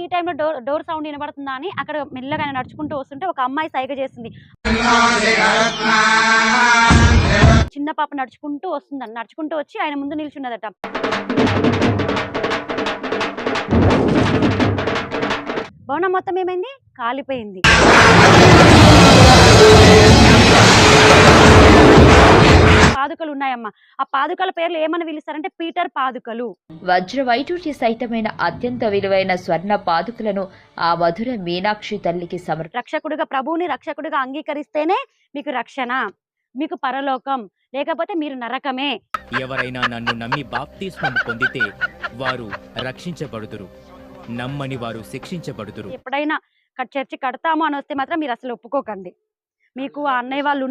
ఈ టైంలో door sound వినబడుతుందా అని అక్కడ మెల్లగా ఆయన నడుచుకుంటూ వస్తుంటే ఒక అమ్మాయి సైగ చేసింది. చిన్న పాప నడుచుకుంటూ వస్తుందని నడుచుకుంటూ వచ్చి ఆయన ముందు నిల్చున్నదట. భవనం మొత్తం ఏమైంది? కాలిపోయింది. పాదుకలు ఉన్నాయమ్మా. ఆ పాదుకల పేర్లు ఏమని పిలుస్తారంటే పీటర్ పాదుకలు. వజ్ర వైడూర్య సహితమైన అత్యంత విలువైన స్వర్ణ పాదుకలను ఆ మధుర మీనాక్షి తల్లికి రక్షకుడిగా ప్రభువుని రక్షకుడిగా అంగీకరిస్తేనే మీకు రక్షణ, మీకు పరలోకం, లేకపోతే మీరు నరకమే. ఎవరైనా నన్ను నమ్మి బాప్తిస్మం పొందితే వారు రక్షించబడుదురు, నమ్మని వారు శిక్షించబడుదురు. ఎప్పుడైనా చర్చి కడతాము అని వస్తే మాత్రం మీరు అసలు ఒప్పుకోకండి. మీకు ఆ అన్నయ్య వాళ్ళు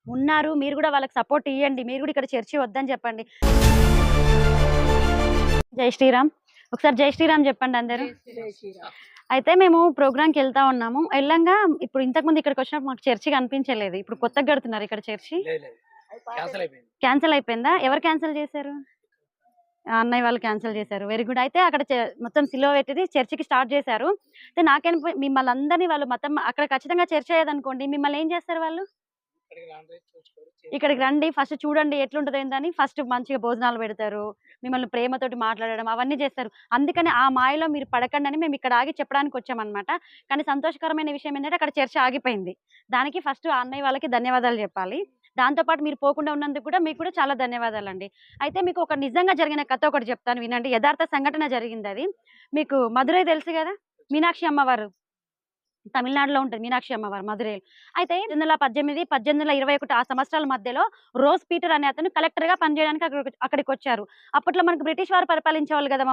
ఉన్నారు, మీరు కూడా వాళ్ళకి సపోర్ట్ ఇవ్వండి. మీరు కూడా ఇక్కడ చర్చి వద్దని చెప్పండి. జై శ్రీరామ్. ఒకసారి జై శ్రీరామ్ చెప్పండి అందరూ. అయితే మేము ప్రోగ్రామ్కి వెళ్తా ఉన్నాము. వెళ్ళంగా ఇప్పుడు ఇంతకుముందు ఇక్కడికి వచ్చినప్పుడు మాకు చర్చి కనిపించలేదు. ఇప్పుడు కొత్తగా కడుతున్నారు ఇక్కడ చర్చి. క్యాన్సిల్ అయిపోయిందా? ఎవరు క్యాన్సిల్ చేశారు? అన్నయ్య వాళ్ళు క్యాన్సిల్ చేశారు. Very good. అయితే అక్కడ మొత్తం సిలువ పెట్టేది చర్చికి స్టార్ట్ చేశారు. అయితే నాకేం మిమ్మల్ని అందరినీ వాళ్ళు మొత్తం అక్కడ ఖచ్చితంగా చర్చ అయ్యేదనుకోండి, మిమ్మల్ని ఏం చేస్తారు వాళ్ళు? ఇక్కడికి రండి, ఫస్ట్ చూడండి ఎట్లుంటది ఏందని ఫస్ట్ మంచిగా భోజనాలు పెడతారు, మిమ్మల్ని ప్రేమతోటి మాట్లాడడం అవన్నీ చేస్తారు. అందుకని ఆ మాయలో మీరు పడకండి అని మేము ఇక్కడ ఆగి చెప్పడానికి వచ్చామన్నమాట. కానీ సంతోషకరమైన విషయం ఏంటంటే అక్కడ చర్చ ఆగిపోయింది. దానికి ఫస్ట్ ఆ అన్నయ్య వాళ్ళకి ధన్యవాదాలు చెప్పాలి. దాంతోపాటు మీరు పోకుండా ఉన్నందుకు కూడా మీకు కూడా చాలా ధన్యవాదాలండి. అయితే మీకు ఒక నిజంగా జరిగిన కథ ఒకటి చెప్తాను వినండి. యథార్థ సంఘటన జరిగింది అది. మీకు మధురై తెలుసు కదా, మీనాక్షి అమ్మవారు తమిళనాడులో ఉంటుంది మీనాక్షి అమ్మవారు మధురైలో. అయితే 1818, 1821 ఆ సంవత్సరాల మధ్యలో రోజ్ పీటర్ అనే అతను కలెక్టర్ గా పనిచేయడానికి అక్కడికి వచ్చారు. అప్పట్లో మనకు బ్రిటిష్ వారు పరిపాలించేవాళ్ళు కదా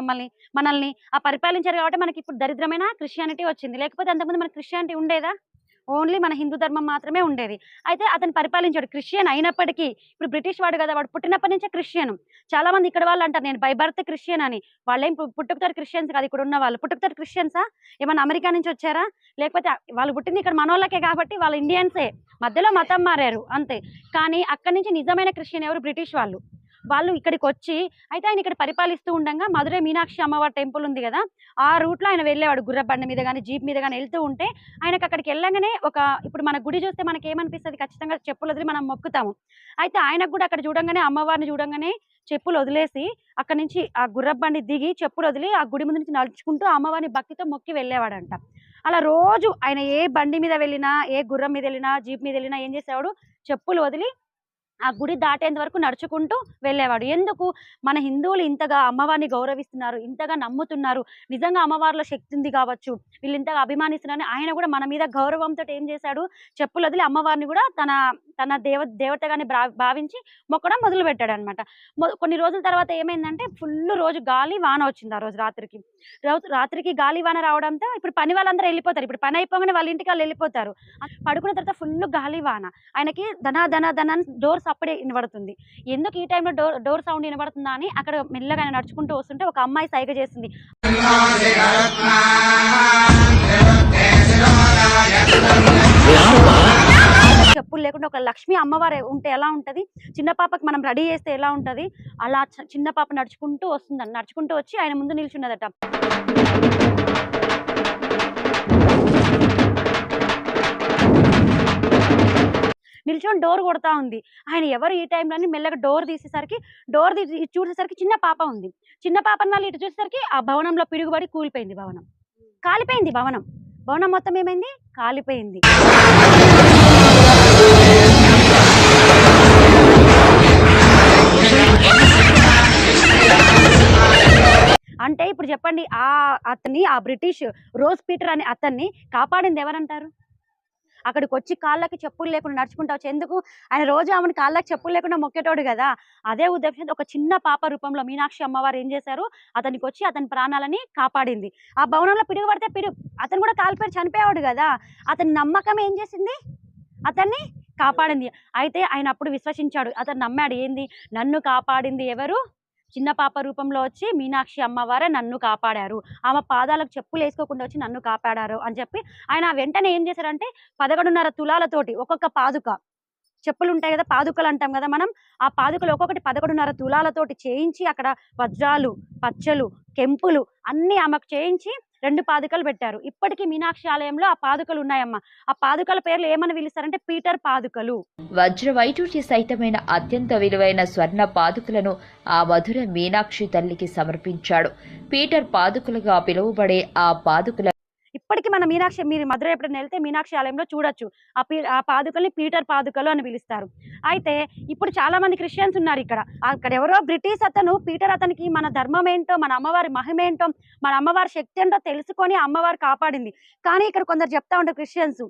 మనల్ని. ఆ పరిపాలించారు కాబట్టి మనకి ఇప్పుడు దరిద్రమైన క్రిస్టియానిటీ వచ్చింది. లేకపోతే అంతకుముందు మనకి క్రిస్టియానిటీ ఉండేదా? ఓన్లీ మన హిందూ ధర్మం మాత్రమే ఉండేది. అయితే అతను పరిపాలించాడు క్రిస్టియన్ అయినప్పటికీ. ఇప్పుడు బ్రిటిష్ వాడు కదా, వాడు పుట్టినప్పటి నుంచే క్రిస్టియన్. చాలా మంది ఇక్కడ వాళ్ళు అంటారు నేను బై బర్త్ క్రిస్టియన్ అని. వాళ్ళేం పుట్టుకతోటి క్రిస్టియన్స్ కాదు. ఇక్కడ ఉన్న వాళ్ళు పుట్టుకతోటి క్రిస్టియన్సా? ఏమన్నా అమెరికా నుంచి వచ్చారా? లేకపోతే వాళ్ళు పుట్టింది ఇక్కడ మనోళ్ళకే కాబట్టి వాళ్ళు ఇండియన్సే, మధ్యలో మతం మారారు అంతే. కానీ అక్కడి నుంచి నిజమైన క్రిస్టియన్ ఎవరు? బ్రిటిష్ వాళ్ళు ఇక్కడికి వచ్చి, అయితే ఆయన ఇక్కడ పరిపాలిస్తూ ఉండగా మధురై మీనాక్షి అమ్మవారి టెంపుల్ ఉంది కదా, ఆ రూట్లో ఆయన వెళ్ళేవాడు. గుర్రబండి మీద కానీ జీప్ మీద కానీ వెళ్తూ ఉంటే ఆయనకు అక్కడికి వెళ్ళగానే ఇప్పుడు మన గుడి చూస్తే మనకి ఏమనిపిస్తుంది? ఖచ్చితంగా చెప్పులు వదిలి మనం మొక్కుతాము. అయితే ఆయనకు కూడా అక్కడ చూడంగానే అమ్మవారిని చూడంగానే చెప్పులు వదిలేసి అక్కడి నుంచి ఆ గుర్రబండి దిగి చెప్పులు వదిలి ఆ గుడి ముందు నుంచి నడుచుకుంటూ అమ్మవారిని భక్తితో మొక్కి వెళ్ళేవాడంట. అలా రోజు ఆయన ఏ బండి మీద వెళ్ళినా, ఏ గుర్రం మీద వెళ్ళినా, జీప్ మీద వెళ్ళినా ఏం చేసేవాడు? చెప్పులు వదిలి ఆ గుడి దాటేంత వరకు నడుచుకుంటూ వెళ్ళేవాడు. ఎందుకు? మన హిందువులు ఇంతగా అమ్మవారిని గౌరవిస్తున్నారు, ఇంతగా నమ్ముతున్నారు, నిజంగా అమ్మవారిలో శక్తి ఉంది కావచ్చు, వీళ్ళు ఇంతగా అభిమానిస్తున్నారని ఆయన కూడా మన మీద గౌరవంతో ఏం చేశాడు? చెప్పులు వదిలి అమ్మవారిని కూడా తన దేవతగానే భావించి మొక్కడం మొదలు పెట్టాడు అనమాట. కొన్ని రోజుల తర్వాత ఏమైందంటే ఫుల్ రోజు గాలి వాన వచ్చింది. ఆ రోజు రాత్రికి గాలి వాన రావడంతో ఇప్పుడు పని వాళ్ళందరూ వెళ్ళిపోతారు. ఇప్పుడు పని అయిపోగానే వాళ్ళ ఇంటికి వాళ్ళు వెళ్ళిపోతారు. పడుకున్న తర్వాత ఫుల్ గాలి వాన, ఆయనకి ధన డోర్ అప్పుడే వినబడుతుంది. ఎందుకు ఈ టైంలో డోర్ సౌండ్ వినబడుతుందా అని అక్కడ మెల్లగా ఆయన నడుచుకుంటూ వస్తుంటే ఒక అమ్మాయి సైగ చేసింది. చెప్పులు లేకుండా ఒక లక్ష్మి అమ్మవారు ఉంటే ఎలా ఉంటది, చిన్న పాపకి మనం రెడీ చేస్తే ఎలా ఉంటది, అలా చిన్న పాప నడుచుకుంటూ వస్తుందని నడుచుకుంటూ వచ్చి ఆయన ముందు నిల్చున్నదట. నిల్చొని డోర్ కొడతా ఉంది. ఆయన ఎవరు ఈ టైంలోని మెల్లగా డోర్ చూసేసరికి చిన్న పాప ఉంది. చిన్న పాపని వాళ్ళు ఇటు చూసేసరికి ఆ భవనంలో పిడుగుబడి కూలిపోయింది. కాలిపోయింది. భవనం మొత్తం ఏమైంది? కాలిపోయింది. అంటే ఇప్పుడు చెప్పండి, ఆ బ్రిటిష్ రోజ్ పీటర్ అనే అతన్ని కాపాడింది ఎవరంటారు? అక్కడికి వచ్చి కాళ్ళకి చెప్పులు లేకుండా నడుచుకుంటా వచ్చి, ఎందుకు? ఆయన రోజు ఆమెను కాళ్ళకి చెప్పులు లేకుండా మొక్కేటోడు కదా. అదే ఉద్దేశంతో ఒక చిన్న పాప రూపంలో మీనాక్షి అమ్మవారు ఏం చేశారు? అతనికి వచ్చి అతని ప్రాణాలని కాపాడింది. ఆ భవనంలో పిడుగు పడితే అతను కూడా కాలిపోయి చనిపోయాడు కదా. అతని నమ్మకం ఏం చేసింది? అతన్ని కాపాడింది. అయితే ఆయన అప్పుడు విశ్వసించాడు, అతను నమ్మాడు. ఏంది? నన్ను కాపాడింది ఎవరు? చిన్న పాప రూపంలో వచ్చి మీనాక్షి అమ్మవారే నన్ను కాపాడారు, ఆమె పాదాలకు చెప్పులు వేసుకోకుండా వచ్చి నన్ను కాపాడారు అని చెప్పి ఆయన వెంటనే ఏం చేశారంటే 11.5 తులాలతోటి ఒక్కొక్క పాదుక చెప్పులు ఉంటాయి కదా, పాదుకలు అంటాం కదా మనం. ఆ పాదుకలు ఒక్కొక్కటి 11.5 తులాలతోటి చేయించి అక్కడ వజ్రాలు, పచ్చలు, కెంపులు అన్నీ ఆమెకు చేయించి 2 పాదుకలు పెట్టారు. ఇప్పటికీ మీనాక్షి ఆలయంలో ఆ పాదుకలు ఉన్నాయమ్మ. ఆ పాదుకల పేర్లు ఏమని పిలుస్తారంటే పీటర్ పాదుకలు. వజ్ర వైడూర్య సహితమైన అత్యంత విలువైన స్వర్ణ పాదుకలను ఆ మధుర మీనాక్షి తల్లికి సమర్పించాడు. పీటర్ పాదుకలుగా పిలువబడే ఆ పాదుకల ఇప్పటికి మన మీరు మధుర ఎప్పుడైనా వెళ్తే మీనాక్షి ఆలయంలో చూడొచ్చు. ఆ పాదుకల్ని పీటర్ పాదుకలు అని పిలుస్తారు. అయితే ఇప్పుడు చాలా మంది క్రిస్టియన్స్ ఉన్నారు ఇక్కడ. అక్కడ ఎవరో బ్రిటిష్ అతను పీటర్ అతనికి మన ధర్మం ఏంటో, మన అమ్మవారి మహిమ ఏంటో, మన అమ్మవారి శక్తి ఏంటో తెలుసుకొని ఆ అమ్మవారు కాపాడింది. కానీ ఇక్కడ కొందరు చెప్తా ఉంటారు క్రిస్టియన్స్,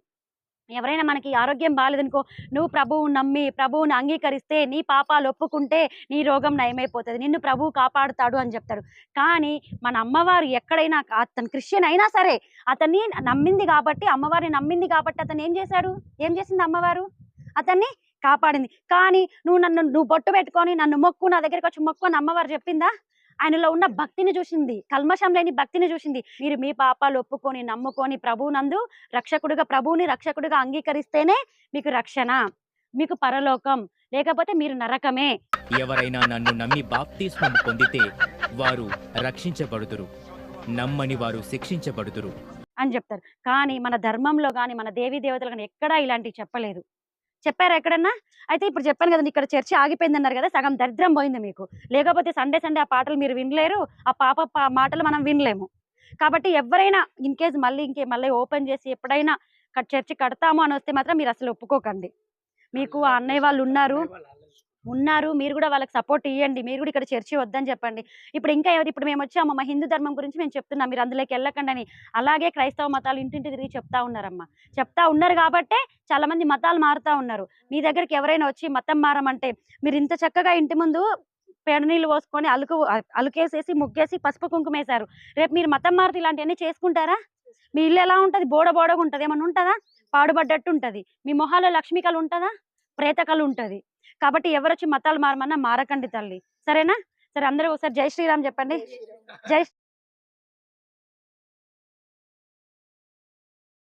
ఎవరైనా మనకి ఆరోగ్యం బాలేదనుకో, నువ్వు ప్రభువుని నమ్మి ప్రభువుని అంగీకరిస్తే, నీ పాపాలు ఒప్పుకుంటే నీ రోగం నయమైపోతది, నిన్ను ప్రభువు కాపాడుతాడు అని చెప్తాడు. కానీ మన అమ్మవారు ఎక్కడైనా, అతను క్రిస్టియన్ అయినా సరే, అతన్ని నమ్మింది కాబట్టి, అమ్మవారిని నమ్మింది కాబట్టి అతను ఏం చేశాడు? ఏం చేసింది అమ్మవారు? అతన్ని కాపాడింది. కానీ నువ్వు బొట్టు పెట్టుకొని నన్ను మొక్కు, నా దగ్గరికి వచ్చి మొక్కు అని అమ్మవారు చెప్పిందా? ఆయనలో ఉన్న భక్తిని చూసింది, కల్మషం లేని భక్తిని చూసింది. మీరు మీ పాపాలు ఒప్పుకొని నమ్ముకొని ప్రభువునందు ప్రభువుని రక్షకుడిగా అంగీకరిస్తేనే మీకు రక్షణ, మీకు పరలోకం, లేకపోతే మీరు నరకమే. ఎవరైనా నన్ను నమ్మి బాప్తిస్మము పొందితే వారు రక్షించబడుదురు, నమ్మని వారు శిక్షించబడుదురు అని చెప్తారు. కానీ మన ధర్మంలో గాని, మన దేవీ దేవతలు గాని ఎక్కడా ఇలాంటివి చెప్పలేదు. చెప్పారా ఎక్కడన్నా? అయితే ఇప్పుడు చెప్పాను కదండి, ఇక్కడ చర్చ ఆగిపోయిందన్నారు కదా, సగం దరిద్రం పోయింది మీకు. లేకపోతే సండే ఆ పాటలు మీరు వినలేరు, ఆ మాటలు మనం వినలేము. కాబట్టి ఎవరైనా ఇన్‌కేస్ మళ్ళీ ఓపెన్ చేసి ఎప్పుడైనా చర్చి కడతాము అని వస్తే మాత్రం మీరు అసలు ఒప్పుకోకండి. మీకు ఆ అన్నయ్య వాళ్ళు ఉన్నారు. మీరు కూడా వాళ్ళకి సపోర్ట్ ఇయ్యండి. మీరు కూడా ఇక్కడ చర్చి వద్దని చెప్పండి. ఇప్పుడు మేము వచ్చాము, మా హిందూ ధర్మం గురించి మేము చెప్తున్నాం, మీరు అందులోకి వెళ్ళకండి అని. అలాగే క్రైస్తవ మతాలు ఇంటింటి తిరిగి చెప్తా ఉన్నారమ్మా. చెప్తా ఉన్నారు కాబట్టే చాలా మంది మతాలు మారుతా ఉన్నారు. మీ దగ్గరికి ఎవరైనా వచ్చి మతం మారమంటే, మీరు ఇంత చక్కగా ఇంటి ముందు పేడ నీళ్ళు పోసుకొని అలుకేసేసి ముగ్గేసి పసుపు కుంకుమేశారు. రేపు మీరు మతం మారితే ఇలాంటివన్నీ చేసుకుంటారా? మీ ఇల్లు ఎలా ఉంటది? బోడగా ఉంటది. ఏమన్నా ఉంటదా? పాడుబడ్డట్టు ఉంటది. మీ మొహాల్లో లక్ష్మికలు ఉంటదా? ప్రేతకలు ఉంటది. కాబట్టి ఎవరొచ్చి మతాలు మారమన్నా మారకండి తల్లి. సరేనా? సరే, అందరూ ఒకసారి జై శ్రీరామ్ చెప్పండి. జై